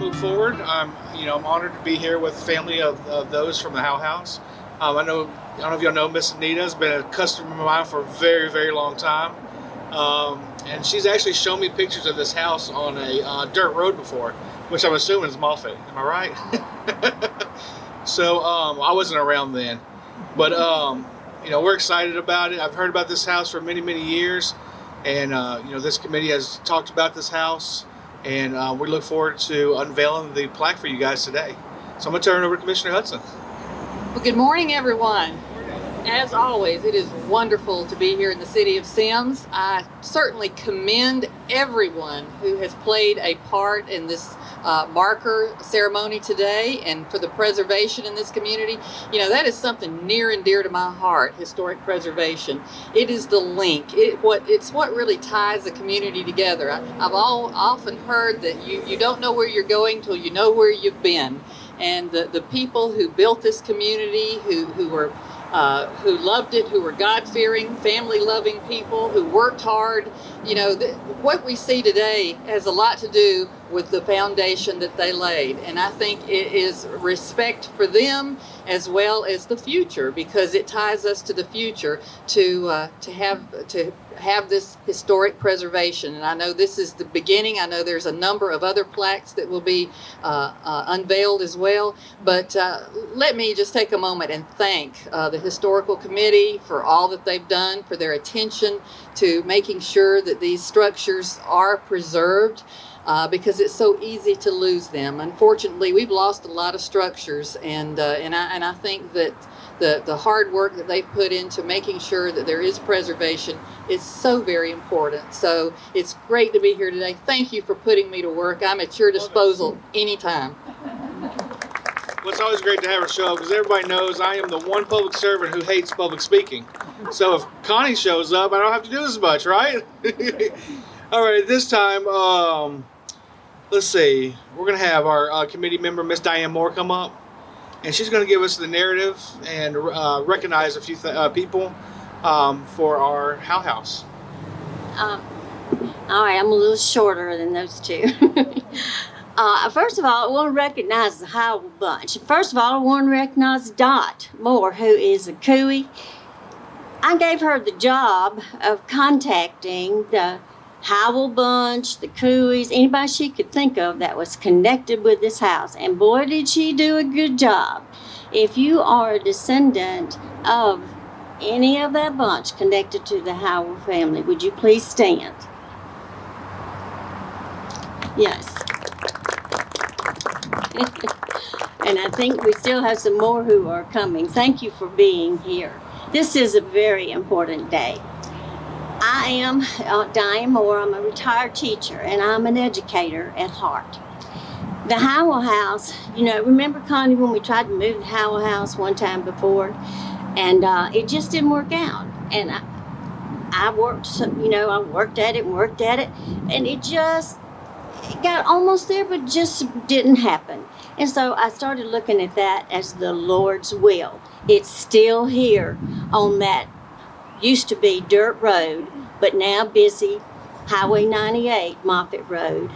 move forward. I'm honored to be here with the family of those from the Howell House. I don't know if y'all know Miss Anita has been a customer of mine for a very, very long time. And she's actually shown me pictures of this house on a dirt road before, which I'm assuming is Moffett. Am I right? So I wasn't around then, but we're excited about it. I've heard about this house for many, many years, and this committee has talked about this house, and we look forward to unveiling the plaque for you guys today. So I'm going to turn it over to Commissioner Hudson. Well, good morning, everyone. As always, it is wonderful to be here in the city of Semmes. I certainly commend everyone who has played a part in this marker ceremony today and for the preservation in this community. That is something near and dear to my heart, historic preservation. It is the link. It's what really ties the community together. I've often heard that you don't know where you're going till you know where you've been. And the people who built this community, who loved it, who were God-fearing, family-loving people, who worked hard, what we see today has a lot to do with the foundation that they laid. And I think it is respect for them as well as the future, because it ties us to the future to have this historic preservation. And I know this is the beginning. I know there's a number of other plaques that will be unveiled as well. But let me just take a moment and thank the Historical Committee for all that they've done, for their attention to making sure that these structures are preserved. Because it's so easy to lose them. Unfortunately, we've lost a lot of structures, and I think that the hard work that they've put into making sure that there is preservation is so very important. So it's great to be here today. Thank you for putting me to work. I'm at your disposal anytime. Well, it's always great to have her show, because everybody knows I am the one public servant who hates public speaking. So if Connie shows up, I don't have to do as much, right? All right, at this time, let's see. We're going to have our committee member, Miss Diane Moore, come up. And she's going to give us the narrative and recognize a few people for our Howell House. All right, I'm a little shorter than those two. First of all, I want to recognize the Howell bunch. First of all, I want to recognize Dot Moore, who is a Cooey. I gave her the job of contacting the Howell bunch, the Cooeys, anybody she could think of that was connected with this house. And boy, did she do a good job. If you are a descendant of any of that bunch connected to the Howell family, would you please stand? Yes. And I think we still have some more who are coming. Thank you for being here. This is a very important day. I am Diane Moore. I'm a retired teacher, and I'm an educator at heart. The Howell House, remember, Connie, when we tried to move the Howell House one time before, and it just didn't work out. And I worked at it, and it got almost there, but just didn't happen. And so I started looking at that as the Lord's will. It's still here on that used to be dirt road, but now busy Highway 98, Moffett Road,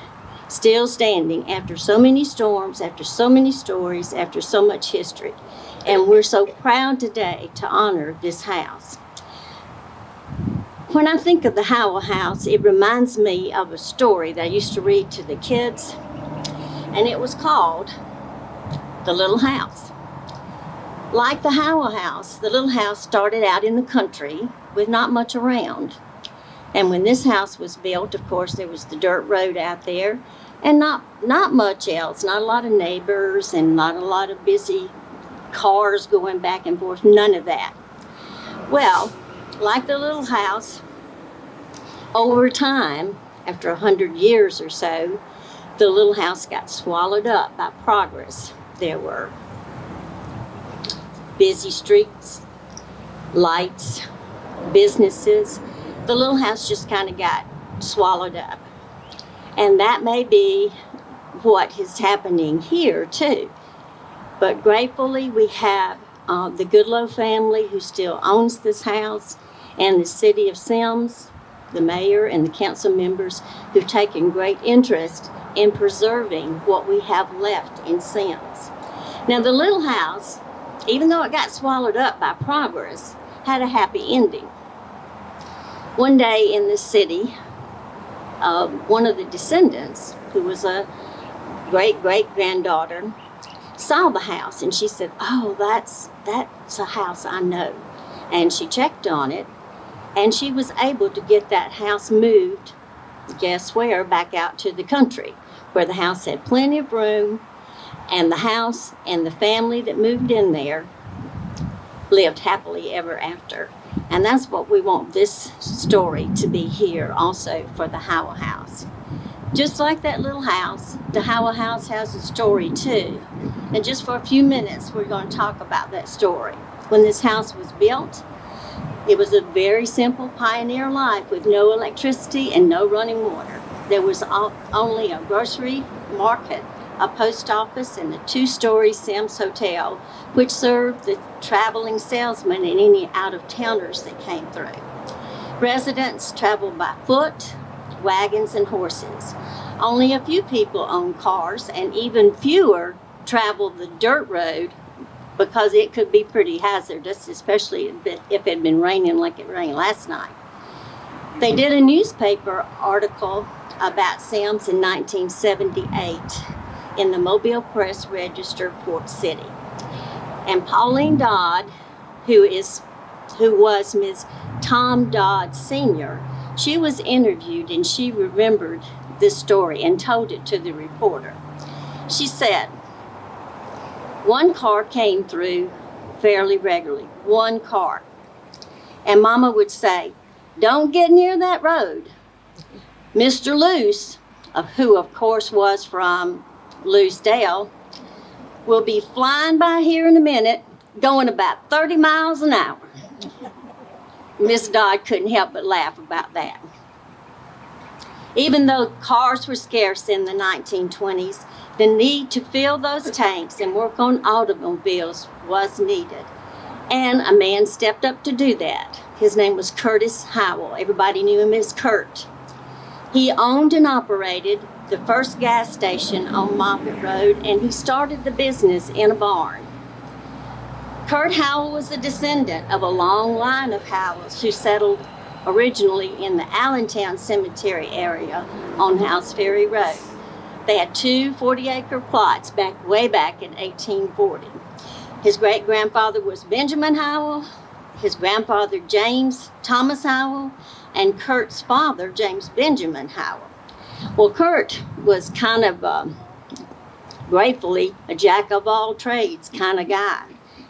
still standing after so many storms, after so many stories, after so much history. And we're so proud today to honor this house. When I think of the Howell House, it reminds me of a story that I used to read to the kids, and it was called The Little House. Like the Howell House, the little house started out in the country with not much around. And when this house was built, of course, there was the dirt road out there and not much else, not a lot of neighbors and not a lot of busy cars going back and forth, none of that. Well, like the little house, over time, after 100 years or so, the little house got swallowed up by progress. There were busy streets, lights, businesses. The little house just kind of got swallowed up. And that may be what is happening here too. But gratefully we have the Goodloe family who still owns this house, and the city of Semmes the mayor, and the council members who've taken great interest in preserving what we have left in Semmes. Now, the little house, even though it got swallowed up by progress, had a happy ending. One day in the city, one of the descendants, who was a great-great-granddaughter, saw the house, and she said, "Oh, that's a house I know." And she checked on it, and she was able to get that house moved, guess where, back out to the country, where the house had plenty of room, and the house and the family that moved in there lived happily ever after. And that's what we want this story to be here also for the Howell House. Just like that little house, the Howell House has a story too. And just for a few minutes, we're going to talk about that story. When this house was built, it was a very simple pioneer life with no electricity and no running water. There was only a grocery market, a post office, and a 2-story Semmes hotel, which served the traveling salesmen and any out-of-towners that came through. Residents traveled by foot, wagons, and horses. Only a few people owned cars, and even fewer traveled the dirt road because it could be pretty hazardous, especially if it had been raining like it rained last night. They did a newspaper article about Semmes in 1978 in the Mobile Press Register, Port City. And Pauline Dodd, who was Ms. Tom Dodd Sr., she was interviewed, and she remembered this story and told it to the reporter. She said, "One car came through fairly regularly, one car. And Mama would say, 'Don't get near that road.' Mr. Luce, who of course was from Lucedale, will be flying by here in a minute, going about 30 miles an hour." Miss Dodd couldn't help but laugh about that. Even though cars were scarce in the 1920s, the need to fill those tanks and work on automobiles was needed. And a man stepped up to do that. His name was Curtis Howell. Everybody knew him as Kurt. He owned and operated the first gas station on Moffett Road, and he started the business in a barn. Kurt Howell was a descendant of a long line of Howells who settled originally in the Allentown Cemetery area on House Ferry Road. They had 2 40-acre plots way back in 1840. His great-grandfather was Benjamin Howell, his grandfather James Thomas Howell, and Kurt's father, James Benjamin Howell. Well, Kurt was kind of, gratefully, a jack-of-all-trades kind of guy.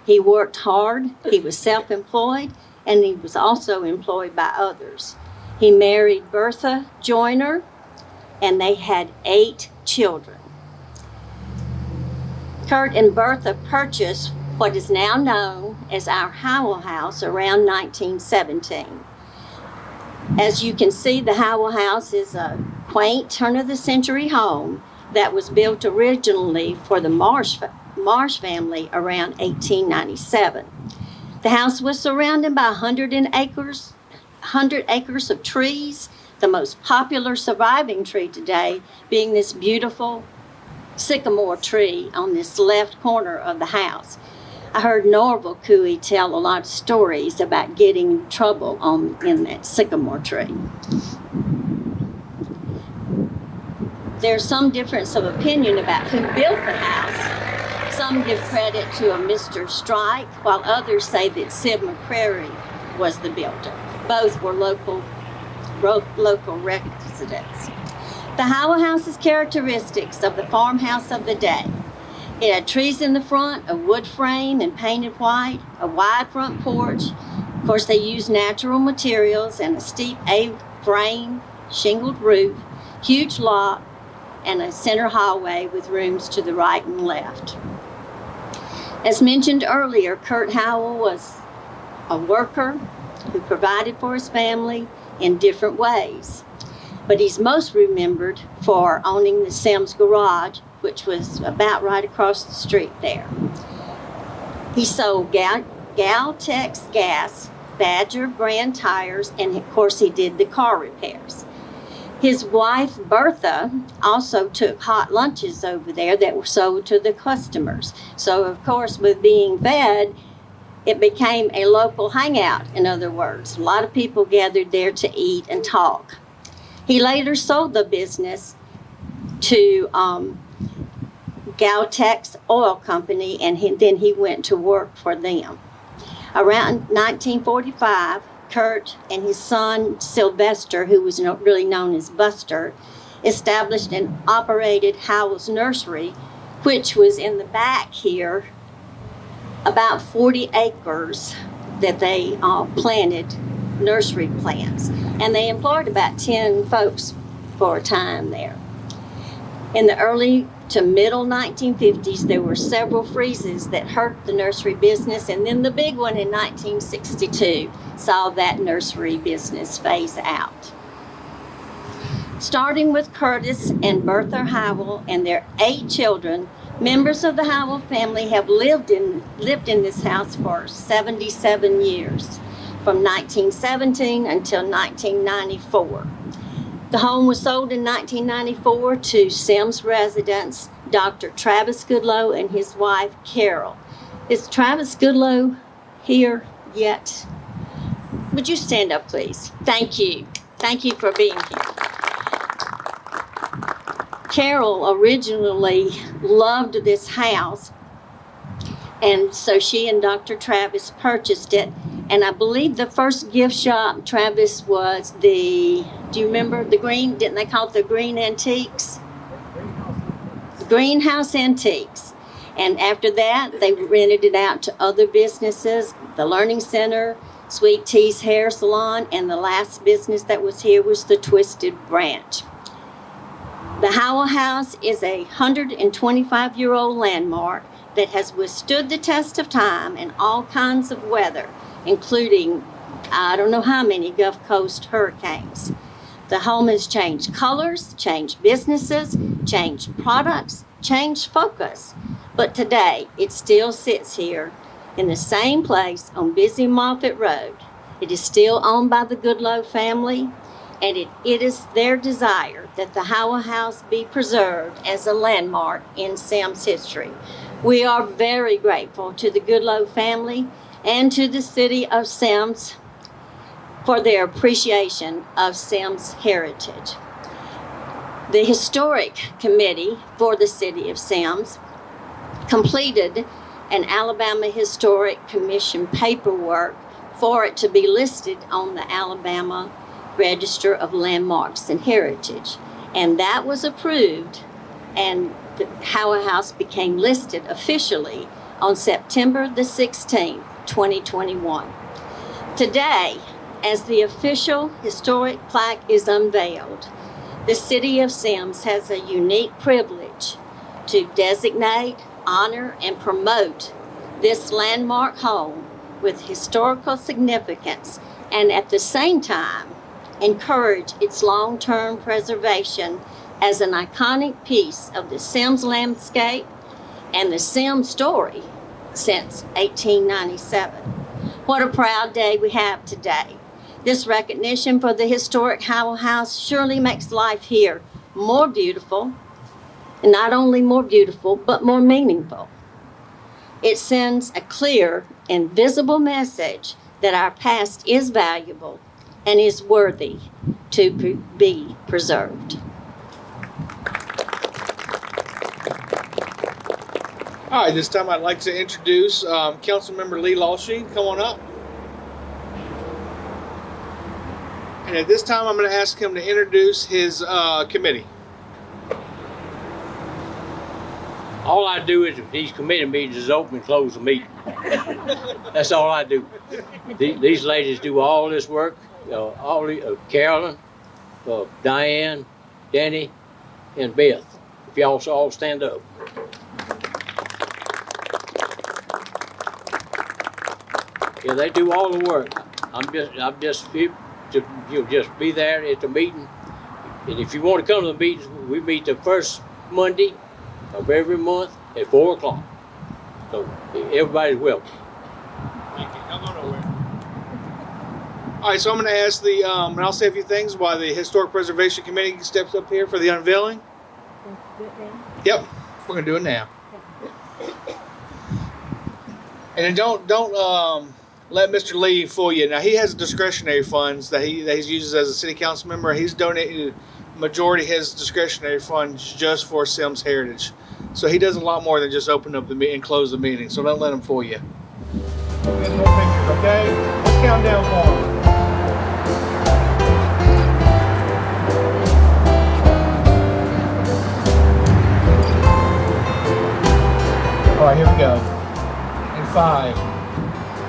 He worked hard, he was self-employed, and he was also employed by others. He married Bertha Joyner, and they had 8 children. Kurt and Bertha purchased what is now known as our Howell House around 1917. As you can see, the Howell House is a quaint turn-of-the-century home that was built originally for the Marsh family around 1897. The house was surrounded by 100 acres of trees, the most popular surviving tree today being this beautiful sycamore tree on this left corner of the house. I heard Norval Cooey tell a lot of stories about getting in trouble in that sycamore tree. There's some difference of opinion about who built the house. Some give credit to a Mr. Strike, while others say that Sid McCrary was the builder. Both were local residents. The Howell House's characteristics of the farmhouse of the day. It had trees in the front, a wood frame and painted white, a wide front porch. Of course, they used natural materials and a steep A-frame shingled roof, huge lot, and a center hallway with rooms to the right and left. As mentioned earlier, Kurt Howell was a worker who provided for his family in different ways. But he's most remembered for owning the Semmes garage, which was about right across the street there. He sold Galtex gas Badger brand tires, and of course he did the car repairs. His wife, Bertha, also took hot lunches over there that were sold to the customers. So, of course, with being fed, it became a local hangout, in other words. A lot of people gathered there to eat and talk. He later sold the business to Galtex Oil Company, and then he went to work for them. Around 1945, Kurt and his son Sylvester, who was really known as Buster, established and operated Howell's Nursery, which was in the back here, about 40 acres that they planted nursery plants. And they employed about 10 folks for a time there. In the early to middle 1950s, there were several freezes that hurt the nursery business, and then the big one in 1962 saw that nursery business phase out. Starting with Curtis and Bertha Howell and their 8 children, members of the Howell family have lived in this house for 77 years, from 1917 until 1994. The home was sold in 1994 to Semmes residents, Dr. Travis Goodloe and his wife, Carol. Is Travis Goodloe here yet? Would you stand up, please? Thank you. Thank you for being here. Carol originally loved this house, and so she and Dr. Travis purchased it. And I believe the first gift shop, Travis, was do you remember the green, didn't they call it the Green Antiques? Greenhouse Antiques. And after that, they rented it out to other businesses, the Learning Center, Sweet Tea's Hair Salon, and the last business that was here was the Twisted Branch. The Howell House is a 125-year-old landmark that has withstood the test of time and all kinds of weather, including I don't know how many Gulf Coast hurricanes. The home has changed colors, changed businesses, changed products, changed focus. But today, it still sits here in the same place on busy Moffett Road. It is still owned by the Goodloe family, and it is their desire that the Howell House be preserved as a landmark in Semmes history. We are very grateful to the Goodloe family and to the city of Semmes for their appreciation of Semmes heritage. The Historic Committee for the city of Semmes completed an Alabama Historic Commission paperwork for it to be listed on the Alabama Register of Landmarks and Heritage. And that was approved, and the Howell House became listed officially on September the 16th, 2021. Today, as the official historic plaque is unveiled, the city of Semmes has a unique privilege to designate, honor, and promote this landmark home with historical significance, and at the same time encourage its long-term preservation as an iconic piece of the Semmes landscape and the Semmes story since 1897. What a proud day we have today. This recognition for the historic Howell House surely makes life here more beautiful, and not only more beautiful, but more meaningful. It sends a clear and visible message that our past is valuable and is worthy to be preserved. All right, this time I'd like to introduce Councilmember Lee Lawsheen. Come on up. And at this time, I'm going to ask him to introduce his committee. All I do is, if these committee meetings is open and close the meeting. That's all I do. These ladies do all this work. Carolyn, Diane, Danny, and Beth. If y'all all stand up. Yeah, they do all the work. You'll just be there at the meeting. And if you want to come to the meetings, we meet the first Monday of every month at 4 o'clock. So everybody's welcome. Thank you. Don't go nowhere. All right, so I'm going to ask and I'll say a few things while the Historic Preservation Committee steps up here for the unveiling. Yep, we're going to do it now. And then don't let Mr. Lee fool you. Now, he has discretionary funds that he uses as a city council member. He's donated majority of his discretionary funds just for Semmes Heritage. So he does a lot more than just open up the meeting and close the meeting. So don't let him fool you. Get more pictures, okay? Let's count down for him. All right, here we go. In 5,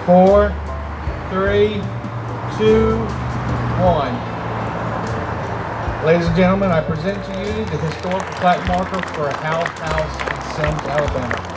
4, 3, 2, 1. Ladies and gentlemen, I present to you the historical plaque marker for Howell House in Semmes, Alabama.